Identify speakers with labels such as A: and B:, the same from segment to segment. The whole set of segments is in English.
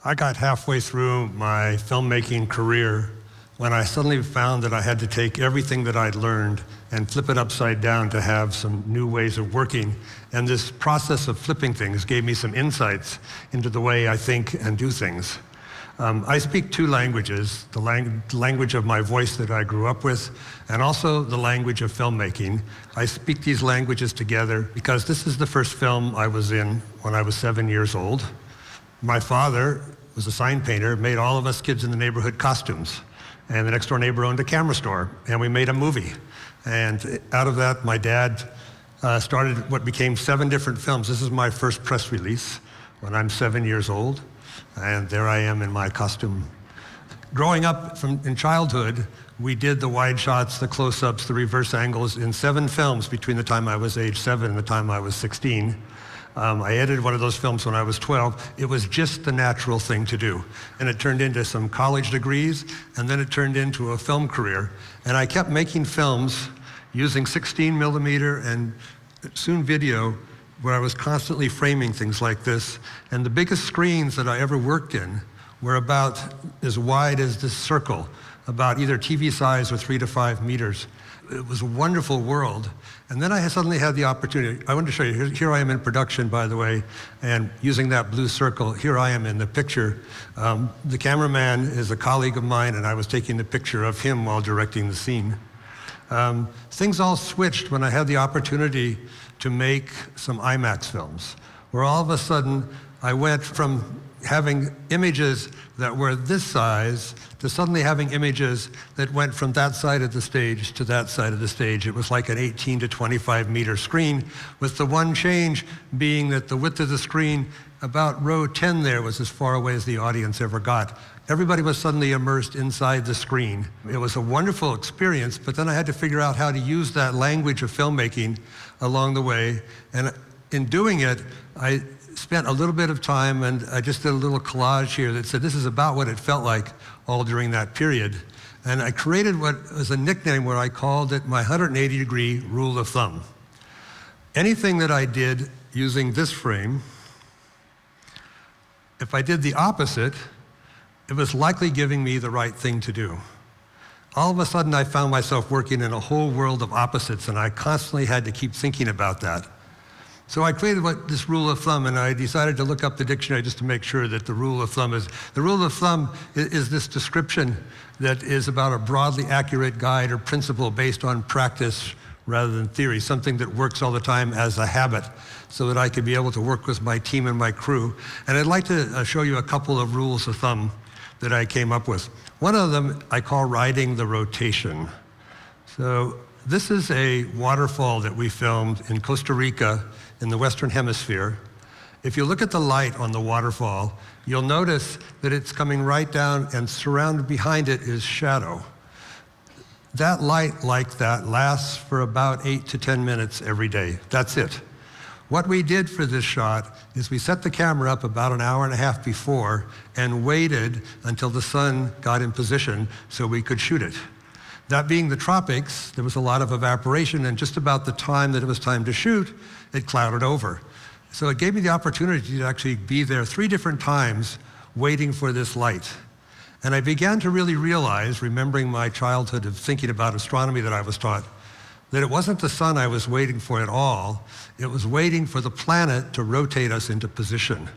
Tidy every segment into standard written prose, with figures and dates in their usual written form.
A: I got halfway through my filmmaking career when I suddenly found that I had to take everything that I'd learned and flip it upside down to have some new ways of working. And this process of flipping things gave me some insights into the way I think and do things. I speak two languages, the language of my voice that I grew up with, and also the language of filmmaking. I speak these languages together because this is the first film I was in when I was 7 years old. My father was a sign painter, made all of us kids in the neighborhood costumes. And the next door neighbor owned a camera store, and we made a movie. And out of that, my dad started what became 7 different films. This is my first press release when I'm 7 years old, and there I am in my costume. Growing up in childhood, we did the wide shots, the close-ups, the reverse angles in 7 films between the time I was age 7 and the time I was 16. I edited one of those films when I was 12. It was just the natural thing to do. And it turned into some college degrees, and then it turned into a film career. And I kept making films using 16 millimeter and soon video, where I was constantly framing things like this. And the biggest screens that I ever worked in were about as wide as this circle, about either TV size or 3 to 5 meters. It was a wonderful world. And then I suddenly had the opportunity. I want to show you, here I am in production, by the way, and using that blue circle, here I am in the picture. The cameraman is a colleague of mine, and I was taking the picture of him while directing the scene. Things all switched when I had the opportunity to make some IMAX films, where all of a sudden I went from having images that were this size to suddenly having images that went from that side of the stage to that side of the stage. It was like an 18 to 25 meter screen, with the one change being that the width of the screen, about row 10 there, was as far away as the audience ever got. Everybody was suddenly immersed inside the screen. It was a wonderful experience, but then I had to figure out how to use that language of filmmaking along the way. And in doing it, I spent a little bit of time, and I just did a little collage here that said this is about what it felt like all during that period. And I created what was a nickname where I called it my 180-degree rule of thumb. Anything that I did using this frame, if I did the opposite, it was likely giving me the right thing to do. All of a sudden, I found myself working in a whole world of opposites, and I constantly had to keep thinking about that. So I created this rule of thumb, and I decided to look up the dictionary just to make sure that the rule of thumb is this description that is about a broadly accurate guide or principle based on practice rather than theory, something that works all the time as a habit so that I could be able to work with my team and my crew. And I'd like to show you a couple of rules of thumb that I came up with. One of them I call riding the rotation. So this is a waterfall that we filmed in Costa Rica in the Western Hemisphere. If you look at the light on the waterfall, you'll notice that it's coming right down, and surrounded behind it is shadow. That light like that lasts for about 8 to 10 minutes every day. That's it. What we did for this shot is we set the camera up about an hour and a half before and waited until the sun got in position so we could shoot it. That being the tropics, there was a lot of evaporation, and just about the time that it was time to shoot, it clouded over. So it gave me the opportunity to actually be there 3 different times waiting for this light. And I began to really realize, remembering my childhood of thinking about astronomy that I was taught, that it wasn't the sun I was waiting for at all. It was waiting for the planet to rotate us into position,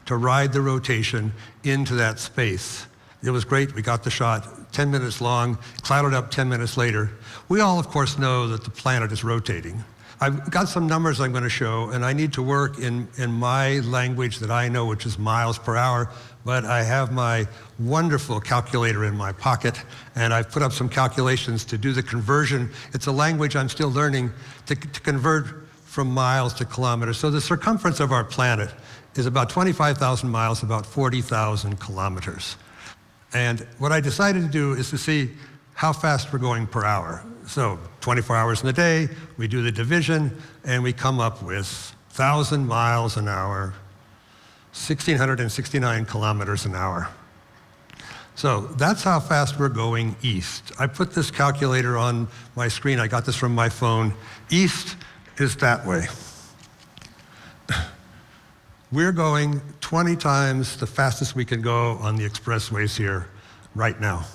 A: to ride the rotation into that space. It was great. We got the shot 10 minutes long, clouded up 10 minutes later. We all, of course, know that the planet is rotating. I've got some numbers I'm going to show, and I need to work in my language that I know, which is miles per hour, but I have my wonderful calculator in my pocket, and I've put up some calculations to do the conversion. It's a language I'm still learning to convert from miles to kilometers. So the circumference of our planet is about 25,000 miles, about 40,000 kilometers. And what I decided to do is to see how fast we're going per hour. So 24 hours in the day, we do the division, and we come up with 1,000 miles an hour, 1,669 kilometers an hour. So that's how fast we're going east. I put this calculator on my screen. I got this from my phone. East is that way. We're going 20 times the fastest we can go on the expressways here right now.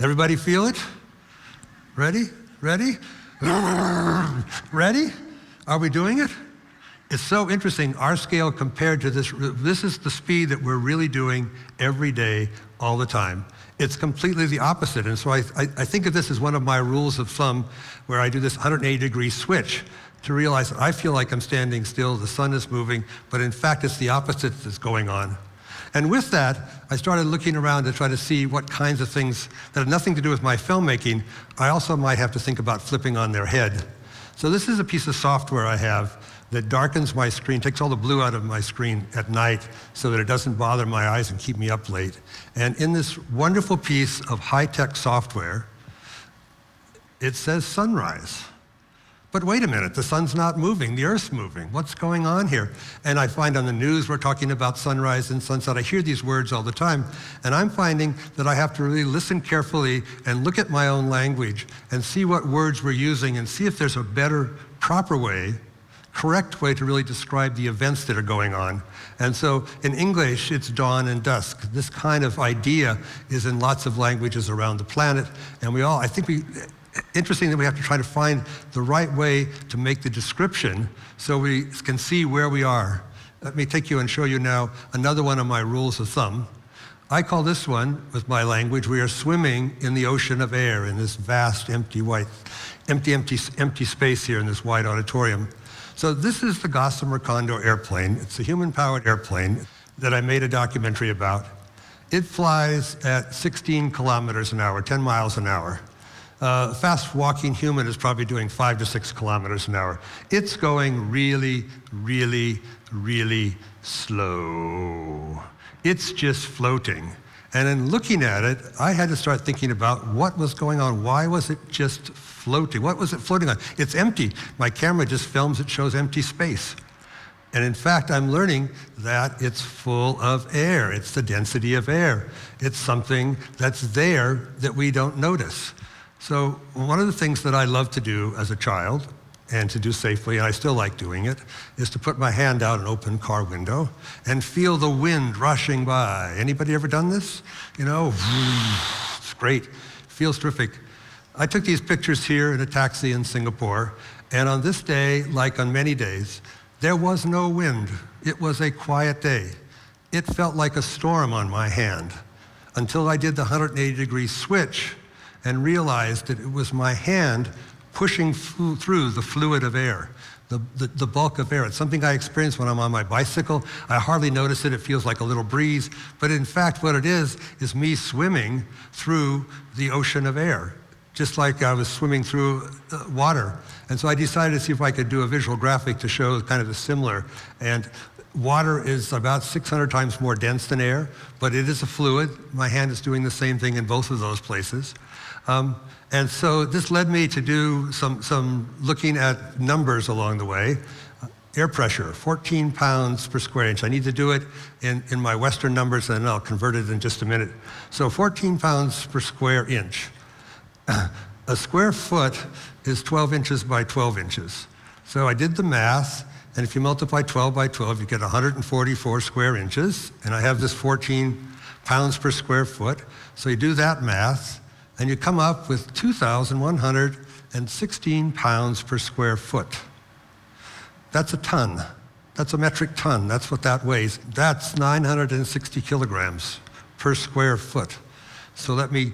A: Everybody feel it? Ready? Ready? Ready? Are we doing it? It's so interesting, our scale compared to this. This is the speed that we're really doing every day, all the time. It's completely the opposite. And so I think of this as one of my rules of thumb, where I do this 180-degree switch to realize that I feel like I'm standing still, the sun is moving, but in fact it's the opposite that's going on. And with that, I started looking around to try to see what kinds of things that have nothing to do with my filmmaking, I also might have to think about flipping on their head. So this is a piece of software I have that darkens my screen, takes all the blue out of my screen at night so that it doesn't bother my eyes and keep me up late. And in this wonderful piece of high-tech software, it says sunrise. But wait a minute, the sun's not moving, the Earth's moving. What's going on here? And I find on the news we're talking about sunrise and sunset. I hear these words all the time, and I'm finding that I have to really listen carefully and look at my own language and see what words we're using and see if there's a better, proper way, correct way to really describe the events that are going on. And so in English, it's dawn and dusk. This kind of idea is in lots of languages around the planet, and interesting that we have to try to find the right way to make the description so we can see where we are. Let me take you and show you now another one of my rules of thumb. I call this one, with my language, we are swimming in the ocean of air in this vast, empty space here in this wide auditorium. So this is the Gossamer Condor airplane. It's a human-powered airplane that I made a documentary about. It flies at 16 kilometers an hour, 10 miles an hour. A fast-walking human is probably doing 5 to 6 kilometers an hour. It's going really, really, really slow. It's just floating. And in looking at it, I had to start thinking about what was going on. Why was it just floating? What was it floating on? It's empty. My camera just films, it shows empty space. And in fact, I'm learning that it's full of air. It's the density of air. It's something that's there that we don't notice. So one of the things that I loved to do as a child, and to do safely, and I still like doing it, is to put my hand out an open car window and feel the wind rushing by. Anybody ever done this? You know, it's great, feels terrific. I took these pictures here in a taxi in Singapore, and on this day, like on many days, there was no wind. It was a quiet day. It felt like a storm on my hand until I did the 180-degree switch and realized that it was my hand pushing through the fluid of air, the bulk of air. It's something I experience when I'm on my bicycle. I hardly notice it. It feels like a little breeze. But in fact, what it is me swimming through the ocean of air, just like I was swimming through water. And so I decided to see if I could do a visual graphic to show kind of a similar. And water is about 600 times more dense than air, but it is a fluid. My hand is doing the same thing in both of those places. And so this led me to do some looking at numbers along the way. Air pressure, 14 pounds per square inch. I need to do it in my Western numbers, and I'll convert it in just a minute. So 14 pounds per square inch. A square foot is 12 inches by 12 inches. So I did the math, and if you multiply 12 by 12, you get 144 square inches, and I have this 14 pounds per square foot. So you do that math, and you come up with 2,116 pounds per square foot. That's a ton. That's a metric ton. That's what that weighs. That's 960 kilograms per square foot. So let me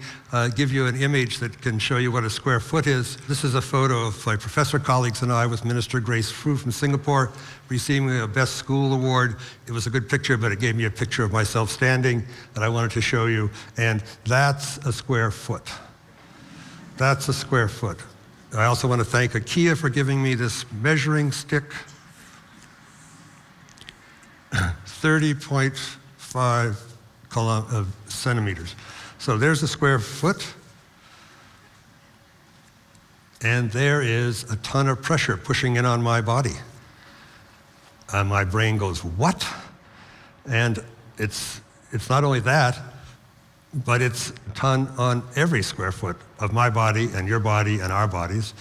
A: give you an image that can show you what a square foot is. This is a photo of my professor colleagues and I with Minister Grace Fu from Singapore receiving a Best School Award. It was a good picture, but it gave me a picture of myself standing that I wanted to show you. And that's a square foot. That's a square foot. I also want to thank IKEA for giving me this measuring stick. 30.5 centimeters. So there's a square foot, and there is a ton of pressure pushing in on my body. And my brain goes, what? And it's not only that, but it's a ton on every square foot of my body and your body and our bodies.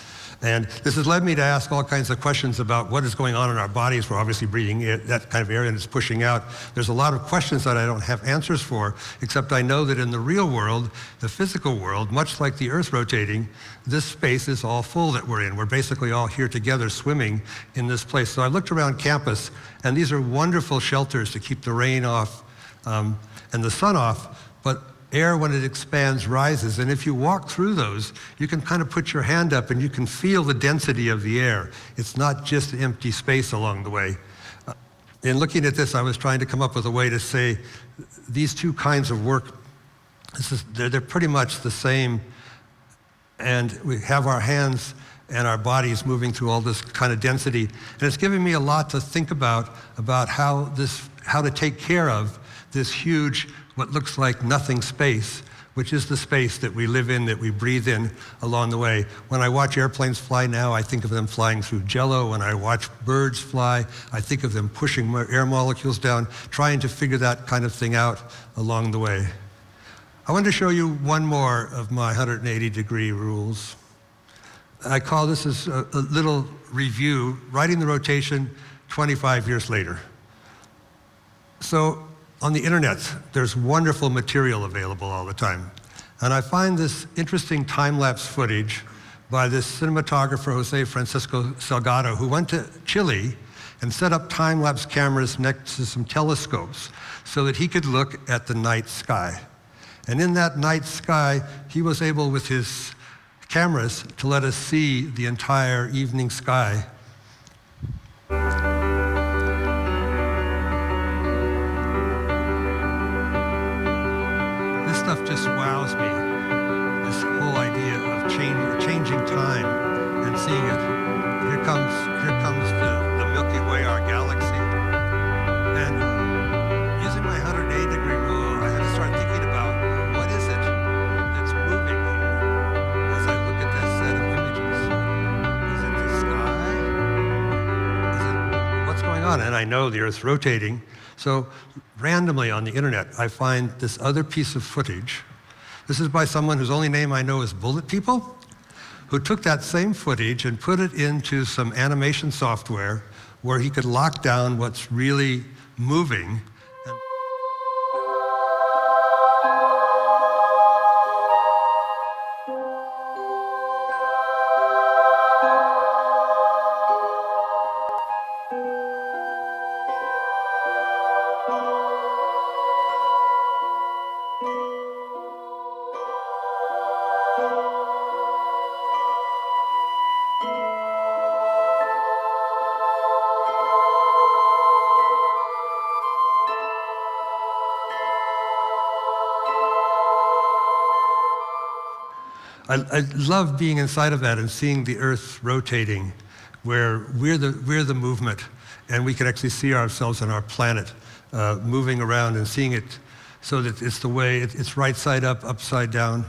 A: And this has led me to ask all kinds of questions about what is going on in our bodies. We're obviously breathing that kind of air and it's pushing out. There's a lot of questions that I don't have answers for, except I know that in the real world, the physical world, much like the Earth rotating, this space is all full that we're in. We're basically all here together swimming in this place. So I looked around campus, and these are wonderful shelters to keep the rain off and the sun off, but air, when it expands, rises. And if you walk through those, you can kind of put your hand up and you can feel the density of the air. It's not just empty space along the way. In looking at this, I was trying to come up with a way to say these two kinds of work, they're pretty much the same. And we have our hands and our bodies moving through all this kind of density. And it's given me a lot to think about how to take care of this huge, what looks like nothing space, which is the space that we live in, that we breathe in along the way. When I watch airplanes fly now, I think of them flying through jello. When I watch birds fly, I think of them pushing air molecules down, trying to figure that kind of thing out along the way. I wanted to show you one more of my 180-degree rules. I call this as a little review, writing the rotation 25 years later. So, on the internet, there's wonderful material available all the time. And I find this interesting time-lapse footage by this cinematographer, Jose Francisco Salgado, who went to Chile and set up time-lapse cameras next to some telescopes so that he could look at the night sky. And in that night sky, he was able, with his cameras, to let us see the entire evening sky. Stuff just wows me, this whole idea of changing time and seeing it. Here comes the Milky Way, our galaxy. And using my 180-degree rule, I had to start thinking about what is it that's moving here as I look at this set of images. Is it the sky? Is it what's going on? And I know the Earth's rotating. So randomly on the internet, I find this other piece of footage. This is by someone whose only name I know is Bullet People, who took that same footage and put it into some animation software where he could lock down what's really moving. I love being inside of that and seeing the Earth rotating, where we're the movement, and we can actually see ourselves and our planet moving around and seeing it so that it's the way, it's right side up, upside down.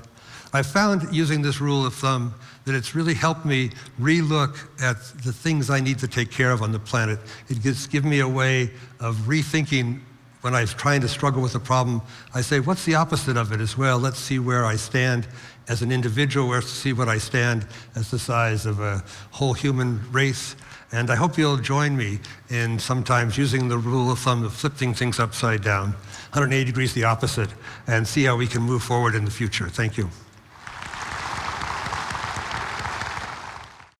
A: I found, using this rule of thumb, that it's really helped me relook at the things I need to take care of on the planet. It gives me a way of rethinking. When I'm trying to struggle with a problem, I say, what's the opposite of it as well? Let's see where I stand as an individual, let's see what I stand as the size of a whole human race. And I hope you'll join me in sometimes using the rule of thumb of flipping things upside down, 180 degrees the opposite, and see how we can move forward in the future. Thank you.